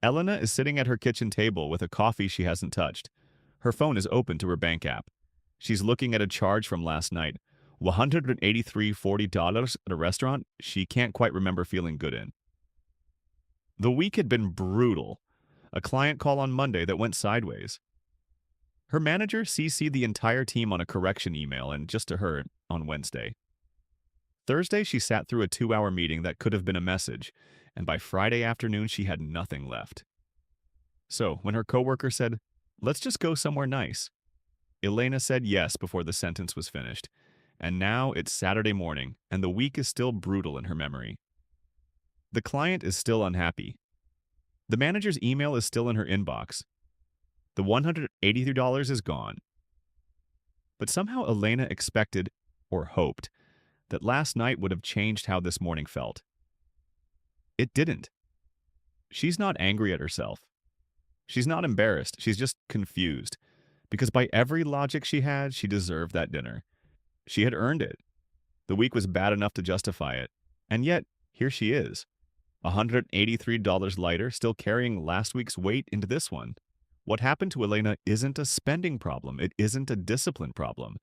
Elena is sitting at her kitchen table with a coffee she hasn't touched. Her phone is open to her bank app. She's looking at a charge from last night, $183.40 at a restaurant she can't quite remember feeling good in. The week had been brutal. A client call on Monday that went sideways. Her manager CC'd the entire team on a correction email and just to her on Wednesday. Thursday, she sat through a 2-hour meeting that could have been a message, and by Friday afternoon, she had nothing left. So, when her coworker said, "Let's just go somewhere nice," Elena said yes before the sentence was finished. And now it's Saturday morning, and the week is still brutal in her memory. The client is still unhappy. The manager's email is still in her inbox. The $183 is gone. But somehow Elena expected, or hoped, that last night would have changed how this morning felt. It didn't. She's not angry at herself. She's not embarrassed. She's just confused. Because by every logic she had, she deserved that dinner. She had earned it. The week was bad enough to justify it. And yet, here she is. $183 lighter, still carrying last week's weight into this one. What happened to Elena isn't a spending problem. It isn't a discipline problem.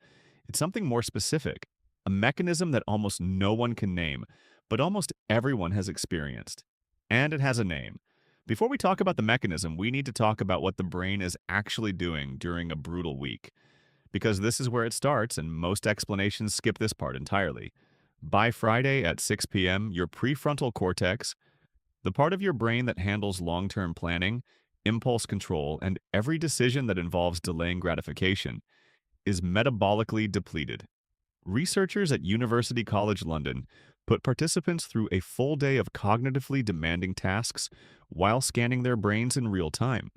It's something more specific. A mechanism that almost no one can name, but almost everyone has experienced. And it has a name. Before we talk about the mechanism, we need to talk about what the brain is actually doing during a brutal week. Because this is where it starts, and most explanations skip this part entirely. By Friday at 6 p.m., your prefrontal cortex, the part of your brain that handles long-term planning, impulse control, and every decision that involves delaying gratification, is metabolically depleted. Researchers at University College London put participants through a full day of cognitively demanding tasks while scanning their brains in real time.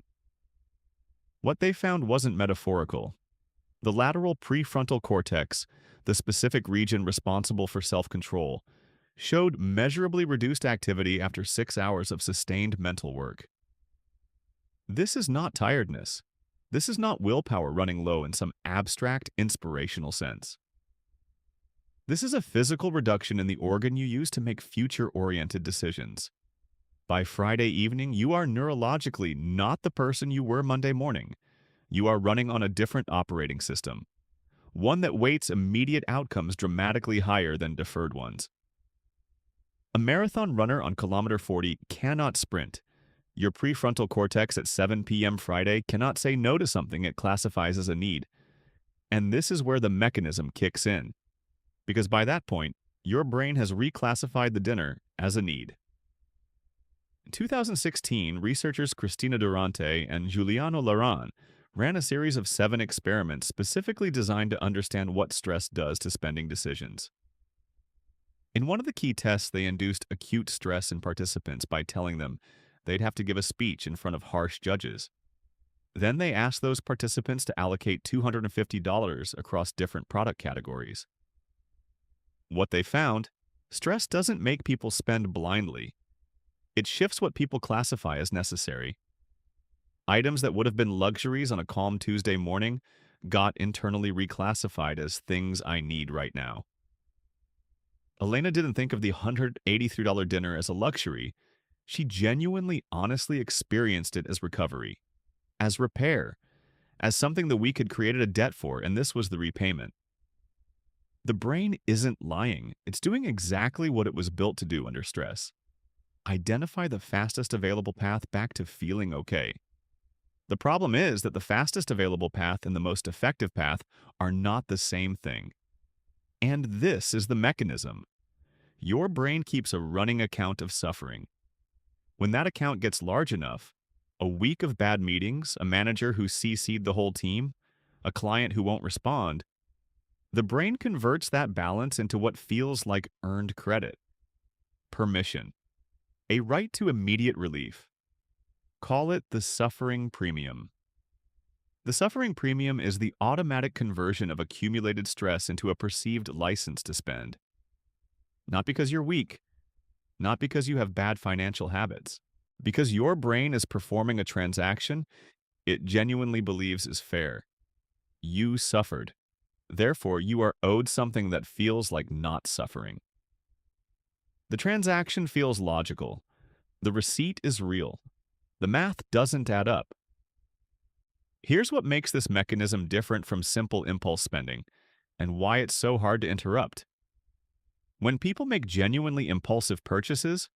What they found wasn't metaphorical. The lateral prefrontal cortex, the specific region responsible for self-control, showed measurably reduced activity after 6 hours of sustained mental work. This is not tiredness. This is not willpower running low in some abstract, inspirational sense. This is a physical reduction in the organ you use to make future-oriented decisions. By Friday evening, you are neurologically not the person you were Monday morning. You are running on a different operating system, one that weights immediate outcomes dramatically higher than deferred ones. A marathon runner on kilometer 40 cannot sprint. Your prefrontal cortex at 7 p.m. Friday cannot say no to something it classifies as a need. And this is where the mechanism kicks in. Because by that point, your brain has reclassified the dinner as a need. In 2016, researchers Cristina Durante and Giuliano Laran ran a series of 7 experiments specifically designed to understand what stress does to spending decisions. In one of the key tests, they induced acute stress in participants by telling them they'd have to give a speech in front of harsh judges. Then they asked those participants to allocate $250 across different product categories. What they found, stress doesn't make people spend blindly. It shifts what people classify as necessary. Items that would have been luxuries on a calm Tuesday morning got internally reclassified as things I need right now. Elena didn't think of the $183 dinner as a luxury. She genuinely, honestly experienced it as recovery, as repair, as something the week had created a debt for, and this was the repayment. The brain isn't lying. It's doing exactly what it was built to do under stress. Identify the fastest available path back to feeling okay. The problem is that the fastest available path and the most effective path are not the same thing. And this is the mechanism. Your brain keeps a running account of suffering. When that account gets large enough, a week of bad meetings, a manager who CC'd the whole team, a client who won't respond, the brain converts that balance into what feels like earned credit. Permission. A right to immediate relief. Call it the suffering premium. The suffering premium is the automatic conversion of accumulated stress into a perceived license to spend. Not because you're weak, not because you have bad financial habits, because your brain is performing a transaction it genuinely believes is fair. You suffered. Therefore, you are owed something that feels like not suffering. The transaction feels logical. The receipt is real. The math doesn't add up. Here's what makes this mechanism different from simple impulse spending and why it's so hard to interrupt. When people make genuinely impulsive purchases,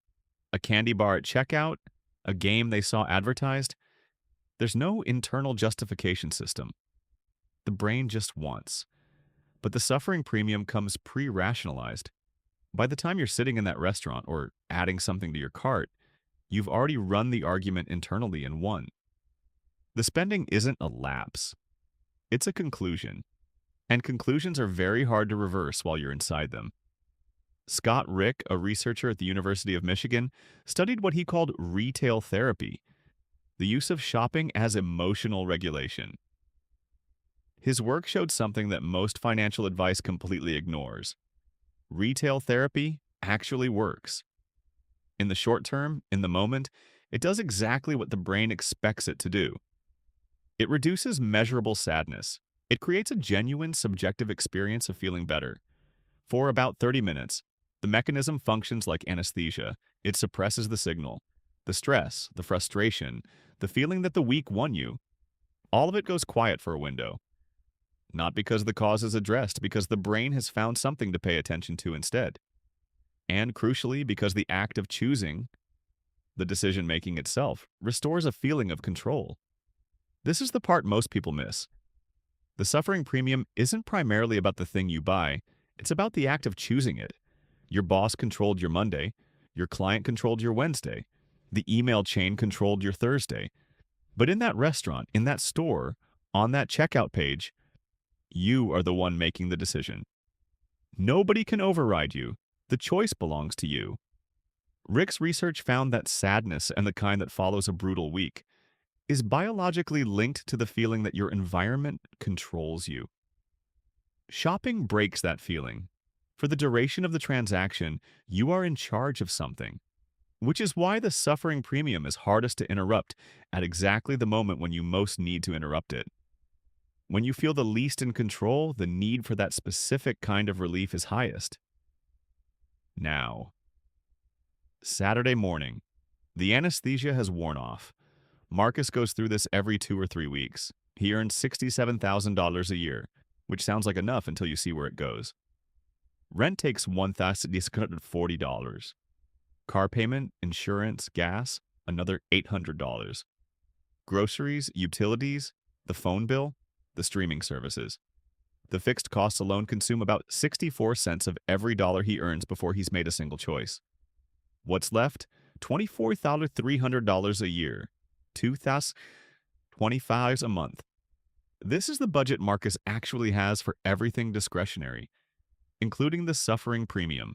a candy bar at checkout, a game they saw advertised, there's no internal justification system. The brain just wants. But the suffering premium comes pre-rationalized. By the time you're sitting in that restaurant or adding something to your cart, you've already run the argument internally and won. The spending isn't a lapse. It's a conclusion. And conclusions are very hard to reverse while you're inside them. Scott Rick, a researcher at the University of Michigan, studied what he called retail therapy, the use of shopping as emotional regulation. His work showed something that most financial advice completely ignores. Retail therapy actually works. In the short term, in the moment, it does exactly what the brain expects it to do. It reduces measurable sadness. It creates a genuine subjective experience of feeling better. For about 30 minutes, the mechanism functions like anesthesia. It suppresses the signal, the stress, the frustration, the feeling that the week won you. All of it goes quiet for a window. Not because the cause is addressed, because the brain has found something to pay attention to instead. And crucially, because the act of choosing, the decision-making itself, restores a feeling of control. This is the part most people miss. The suffering premium isn't primarily about the thing you buy, it's about the act of choosing it. Your boss controlled your Monday, your client controlled your Wednesday, the email chain controlled your Thursday. But in that restaurant, in that store, on that checkout page, you are the one making the decision. Nobody can override you. The choice belongs to you. Rick's research found that sadness, and the kind that follows a brutal week, is biologically linked to the feeling that your environment controls you. Shopping breaks that feeling. For the duration of the transaction, you are in charge of something, which is why the suffering premium is hardest to interrupt at exactly the moment when you most need to interrupt it. When you feel the least in control, the need for that specific kind of relief is highest. Now, Saturday morning. The anesthesia has worn off. Marcus goes through this every 2 or 3 weeks. He earns $67,000 a year, which sounds like enough until you see where it goes. Rent takes $1,640. Car payment, insurance, gas, another $800. Groceries, utilities, the phone bill, the streaming services. The fixed costs alone consume about 64 cents of every dollar he earns before he's made a single choice. What's left? $24,300 a year. $2,025 a month. This is the budget Marcus actually has for everything discretionary, including the suffering premium.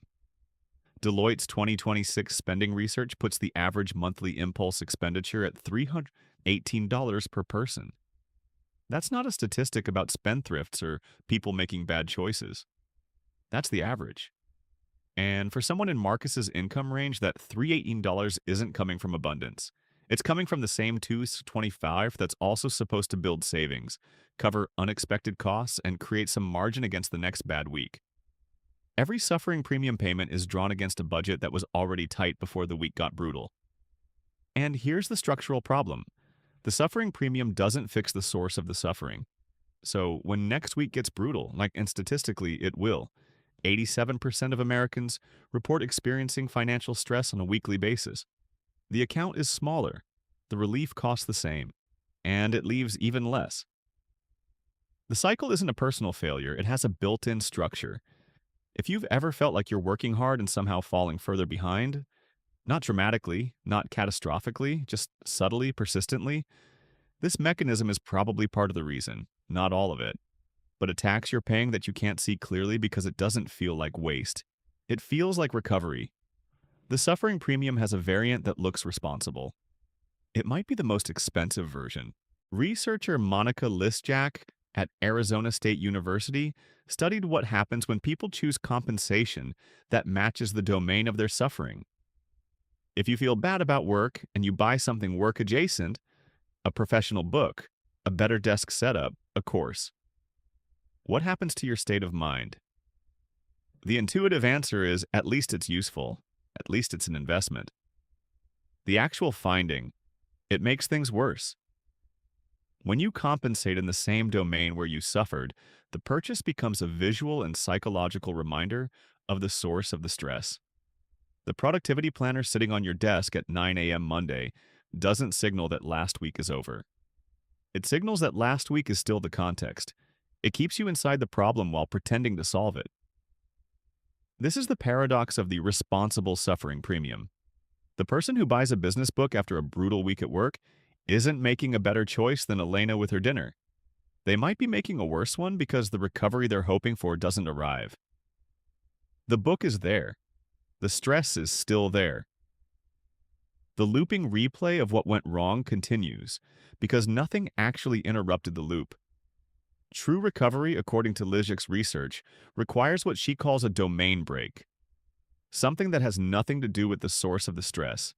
Deloitte's 2026 spending research puts the average monthly impulse expenditure at $318 per person. That's not a statistic about spendthrifts or people making bad choices. That's the average. And for someone in Marcus's income range, that $318 isn't coming from abundance. It's coming from the same $225 that's also supposed to build savings, cover unexpected costs, and create some margin against the next bad week. Every suffering premium payment is drawn against a budget that was already tight before the week got brutal. And here's the structural problem. The suffering premium doesn't fix the source of the suffering. So when next week gets brutal, and statistically it will, 87% of Americans report experiencing financial stress on a weekly basis. The account is smaller, the relief costs the same, and it leaves even less. The cycle isn't a personal failure, it has a built-in structure. If you've ever felt like you're working hard and somehow falling further behind, not dramatically, not catastrophically, just subtly, persistently, this mechanism is probably part of the reason, not all of it. But a tax you're paying that you can't see clearly because it doesn't feel like waste. It feels like recovery. The suffering premium has a variant that looks responsible. It might be the most expensive version. Researcher Monica Lisjak at Arizona State University studied what happens when people choose compensation that matches the domain of their suffering. If you feel bad about work and you buy something work-adjacent, a professional book, a better desk setup, a course, what happens to your state of mind? The intuitive answer is, at least it's useful. At least it's an investment. The actual finding, It makes things worse. When you compensate in the same domain where you suffered, the purchase becomes a visual and psychological reminder of the source of the stress. The productivity planner sitting on your desk at 9 a.m. Monday doesn't signal that last week is over. It signals that last week is still the context. It keeps you inside the problem while pretending to solve it. This is the paradox of the responsible suffering premium. The person who buys a business book after a brutal week at work isn't making a better choice than Elena with her dinner. They might be making a worse one because the recovery they're hoping for doesn't arrive. The book is there. The stress is still there. The looping replay of what went wrong continues because nothing actually interrupted the loop. True recovery, according to Lizik's research, requires what she calls a domain break, something that has nothing to do with the source of the stress.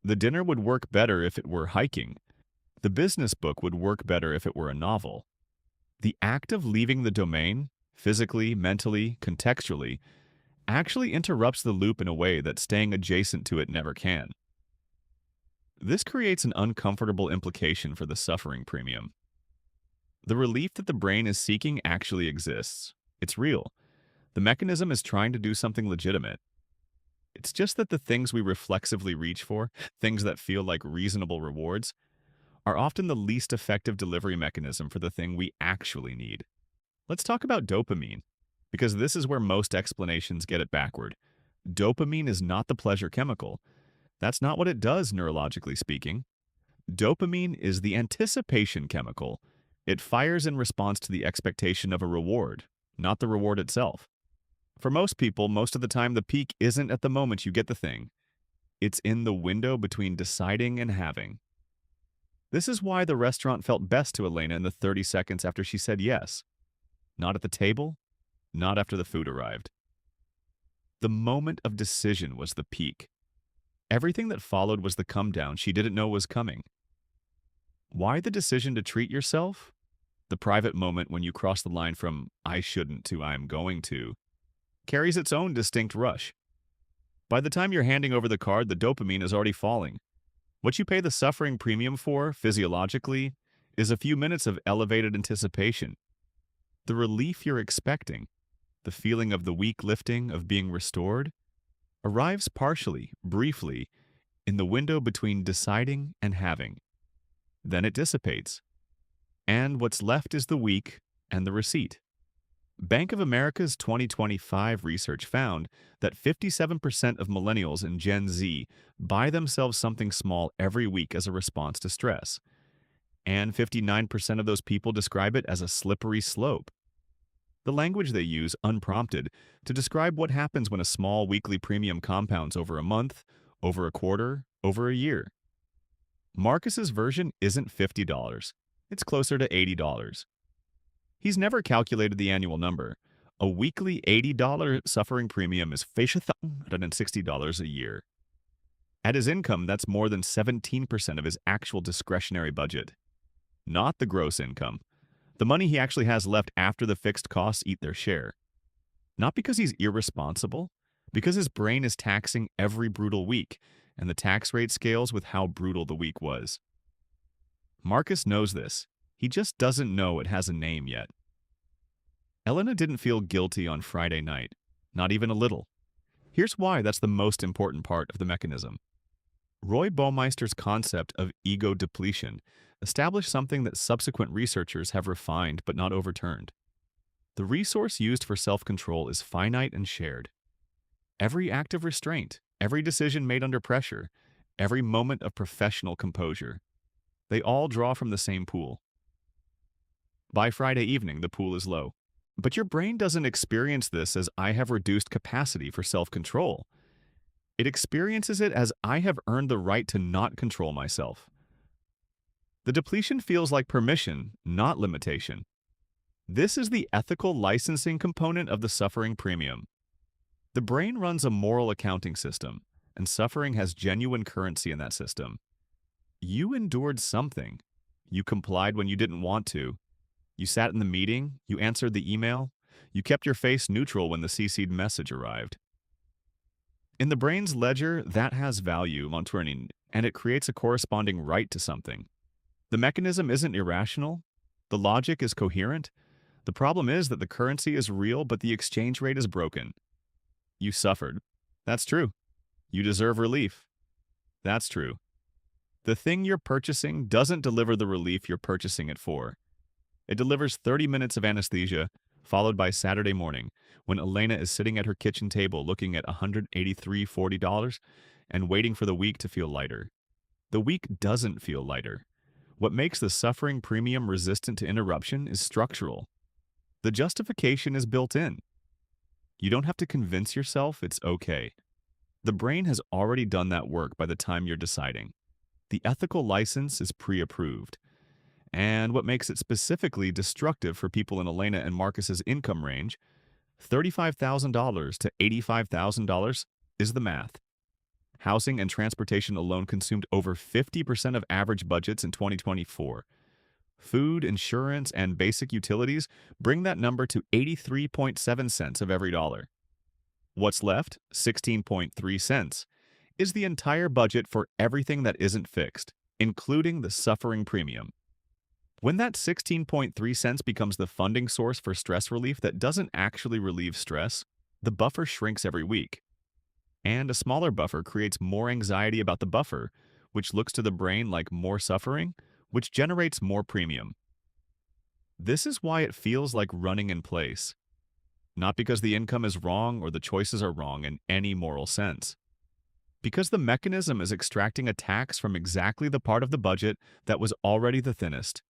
The dinner would work better if it were hiking. The business book would work better if it were a novel. The act of leaving the domain, physically, mentally, contextually, actually interrupts the loop in a way that staying adjacent to it never can. This creates an uncomfortable implication for the suffering premium. The relief that the brain is seeking actually exists. It's real. The mechanism is trying to do something legitimate. It's just that the things we reflexively reach for, things that feel like reasonable rewards, are often the least effective delivery mechanism for the thing we actually need. Let's talk about dopamine, because this is where most explanations get it backward. Dopamine is not the pleasure chemical. That's not what it does, neurologically speaking. Dopamine is the anticipation chemical. It fires in response to the expectation of a reward, not the reward itself. For most people, most of the time, the peak isn't at the moment you get the thing. It's in the window between deciding and having. This is why the restaurant felt best to Elena in the 30 seconds after she said yes. Not at the table, not after the food arrived. The moment of decision was the peak. Everything that followed was the come down she didn't know was coming. Why the decision to treat yourself? The private moment when you cross the line from I shouldn't to I'm going to carries its own distinct rush. By the time you're handing over the card, the dopamine is already falling. What you pay the suffering premium for, physiologically, is a few minutes of elevated anticipation. The relief you're expecting, the feeling of the week lifting, of being restored, arrives partially, briefly, in the window between deciding and having. Then it dissipates. And what's left is the week and the receipt. Bank of America's 2025 research found that 57% of millennials and Gen Z buy themselves something small every week as a response to stress. And 59% of those people describe it as a slippery slope. The language they use, unprompted, to describe what happens when a small weekly premium compounds over a month, over a quarter, over a year. Marcus's version isn't $50. It's closer to $80. He's never calculated the annual number. A weekly $80 suffering premium is $160 a year. At his income, that's more than 17% of his actual discretionary budget. Not the gross income. The money he actually has left after the fixed costs eat their share. Not because he's irresponsible, because his brain is taxing every brutal week, and the tax rate scales with how brutal the week was. Marcus knows this. He just doesn't know it has a name yet. Elena didn't feel guilty on Friday night, not even a little. Here's why that's the most important part of the mechanism. Roy Baumeister's concept of ego depletion established something that subsequent researchers have refined but not overturned. The resource used for self-control is finite and shared. Every act of restraint, every decision made under pressure, every moment of professional composure, they all draw from the same pool. By Friday evening, the pool is low. But your brain doesn't experience this as I have reduced capacity for self-control. It experiences it as I have earned the right to not control myself. The depletion feels like permission, not limitation. This is the ethical licensing component of the suffering premium. The brain runs a moral accounting system, and suffering has genuine currency in that system. You endured something. You complied when you didn't want to. You sat in the meeting, you answered the email, you kept your face neutral when the CC'd message arrived. In the brain's ledger, that has value, Monturini. and it creates a corresponding right to something. The mechanism isn't irrational. The logic is coherent. The problem is that the currency is real, but the exchange rate is broken. You suffered. That's true. You deserve relief. That's true. The thing you're purchasing doesn't deliver the relief you're purchasing it for. It delivers 30 minutes of anesthesia, followed by Saturday morning, when Elena is sitting at her kitchen table looking at $183.40 and waiting for the week to feel lighter. The week doesn't feel lighter. What makes the suffering premium resistant to interruption is structural. The justification is built in. You don't have to convince yourself it's okay. The brain has already done that work by the time you're deciding. The ethical license is pre-approved. And what makes it specifically destructive for people in Elena and Marcus's income range, $35,000 to $85,000, is the math. Housing and transportation alone consumed over 50% of average budgets in 2024. Food, insurance, and basic utilities bring that number to 83.7 cents of every dollar. What's left, 16.3 cents, is the entire budget for everything that isn't fixed, including the suffering premium. When that 16.3 cents becomes the funding source for stress relief that doesn't actually relieve stress, the buffer shrinks every week. And a smaller buffer creates more anxiety about the buffer, which looks to the brain like more suffering, which generates more premium. This is why it feels like running in place. Not because the income is wrong or the choices are wrong in any moral sense. Because the mechanism is extracting a tax from exactly the part of the budget that was already the thinnest.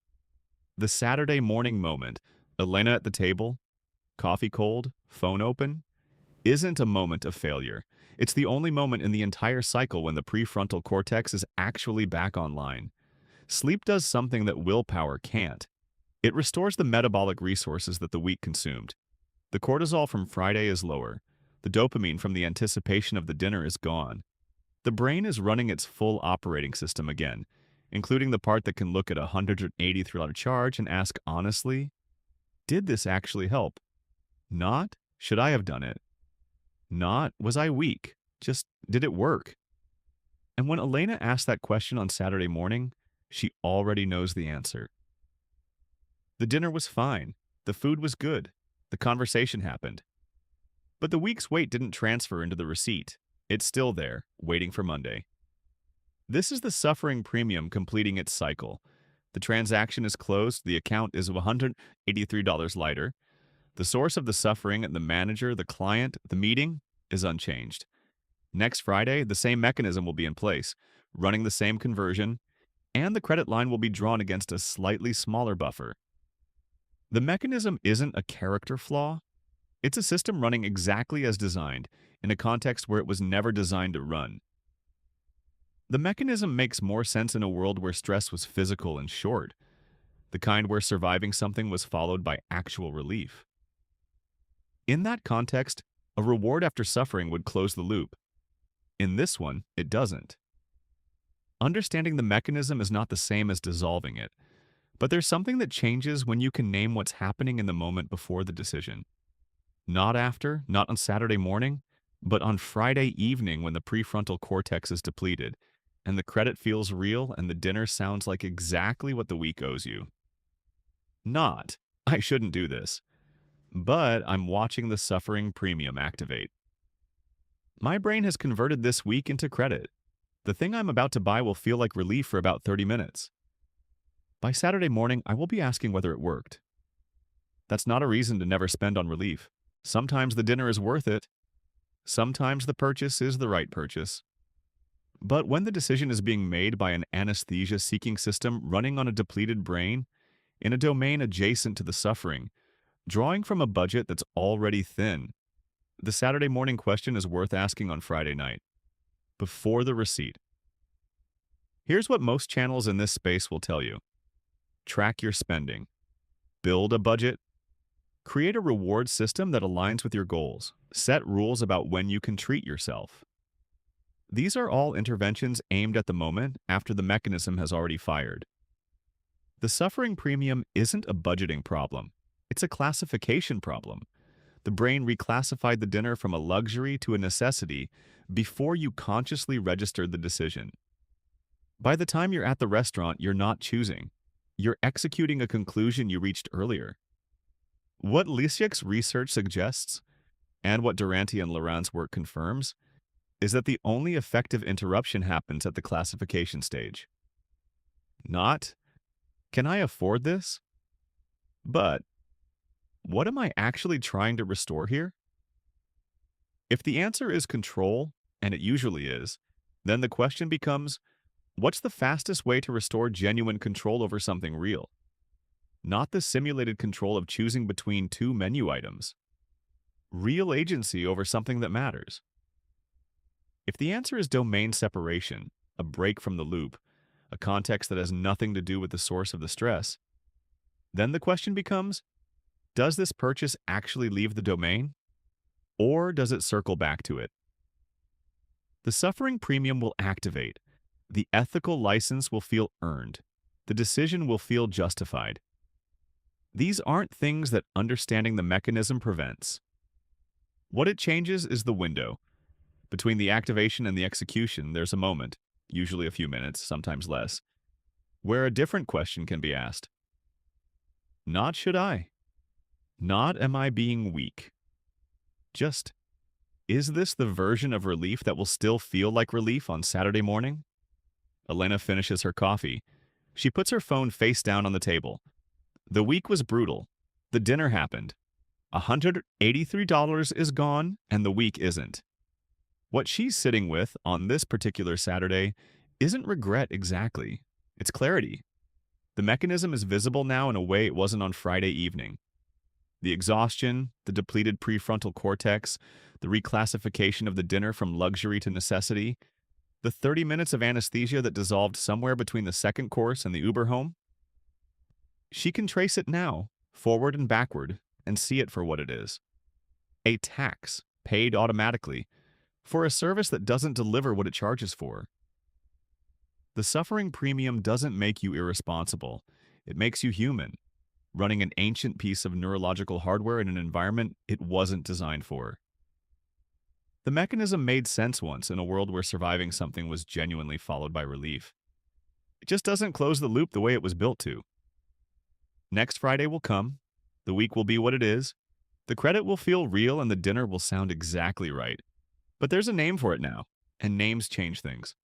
The Saturday morning moment, Elena at the table, coffee cold, phone open, isn't a moment of failure. It's the only moment in the entire cycle when the prefrontal cortex is actually back online. Sleep does something that willpower can't. It restores the metabolic resources that the week consumed. The cortisol from Friday is lower. The dopamine from the anticipation of the dinner is gone. The brain is running its full operating system again, including the part that can look at a $183 charge and ask honestly, did this actually help? Not, should I have done it? Not, was I weak? Just, did it work? And when Elena asked that question on Saturday morning, she already knows the answer. The dinner was fine. The food was good. The conversation happened. But the week's wait didn't transfer into the receipt. It's still there, waiting for Monday. This is the suffering premium completing its cycle. The transaction is closed, the account is $183 lighter. The source of the suffering, the manager, the client, the meeting, is unchanged. Next Friday, the same mechanism will be in place, running the same conversion, and the credit line will be drawn against a slightly smaller buffer. The mechanism isn't a character flaw. It's a system running exactly as designed, in a context where it was never designed to run. The mechanism makes more sense in a world where stress was physical and short, the kind where surviving something was followed by actual relief. In that context, a reward after suffering would close the loop. In this one, it doesn't. Understanding the mechanism is not the same as dissolving it, but there's something that changes when you can name what's happening in the moment before the decision. Not after, not on Saturday morning, but on Friday evening when the prefrontal cortex is depleted, and the credit feels real and the dinner sounds like exactly what the week owes you. Not, I shouldn't do this, but I'm watching the suffering premium activate. My brain has converted this week into credit. The thing I'm about to buy will feel like relief for about 30 minutes. By Saturday morning, I will be asking whether it worked. That's not a reason to never spend on relief. Sometimes the dinner is worth it. Sometimes the purchase is the right purchase. But when the decision is being made by an anesthesia-seeking system running on a depleted brain, in a domain adjacent to the suffering, drawing from a budget that's already thin, the Saturday morning question is worth asking on Friday night, before the receipt. Here's what most channels in this space will tell you. Track your spending. Build a budget. Create a reward system that aligns with your goals. Set rules about when you can treat yourself. These are all interventions aimed at the moment after the mechanism has already fired. The suffering premium isn't a budgeting problem. It's a classification problem. The brain reclassified the dinner from a luxury to a necessity before you consciously registered the decision. By the time you're at the restaurant, you're not choosing. You're executing a conclusion you reached earlier. What Lisiek's research suggests, and what Durante and Laurent's work confirms, is that the only effective interruption happens at the classification stage. Not, can I afford this? But, what am I actually trying to restore here? If the answer is control, and it usually is, then the question becomes, what's the fastest way to restore genuine control over something real? Not the simulated control of choosing between two menu items. Real agency over something that matters. If the answer is domain separation, a break from the loop, a context that has nothing to do with the source of the stress, then the question becomes, does this purchase actually leave the domain, or does it circle back to it? The suffering premium will activate. The ethical license will feel earned. The decision will feel justified. These aren't things that understanding the mechanism prevents. What it changes is the window. Between the activation and the execution, there's a moment, usually a few minutes, sometimes less, where a different question can be asked. Not should I. Not am I being weak. Just, is this the version of relief that will still feel like relief on Saturday morning? Elena finishes her coffee. She puts her phone face down on the table. The week was brutal. The dinner happened. $183 is gone, and the week isn't. What she's sitting with on this particular Saturday isn't regret exactly. It's clarity. The mechanism is visible now in a way it wasn't on Friday evening. The exhaustion, the depleted prefrontal cortex, the reclassification of the dinner from luxury to necessity, the 30 minutes of anesthesia that dissolved somewhere between the second course and the Uber home. She can trace it now, forward and backward, and see it for what it is. A tax, paid automatically, for a service that doesn't deliver what it charges for. The suffering premium doesn't make you irresponsible. It makes you human, running an ancient piece of neurological hardware in an environment it wasn't designed for. The mechanism made sense once in a world where surviving something was genuinely followed by relief. It just doesn't close the loop the way it was built to. Next Friday will come, the week will be what it is, the credit will feel real and the dinner will sound exactly right. But there's a name for it now, and names change things.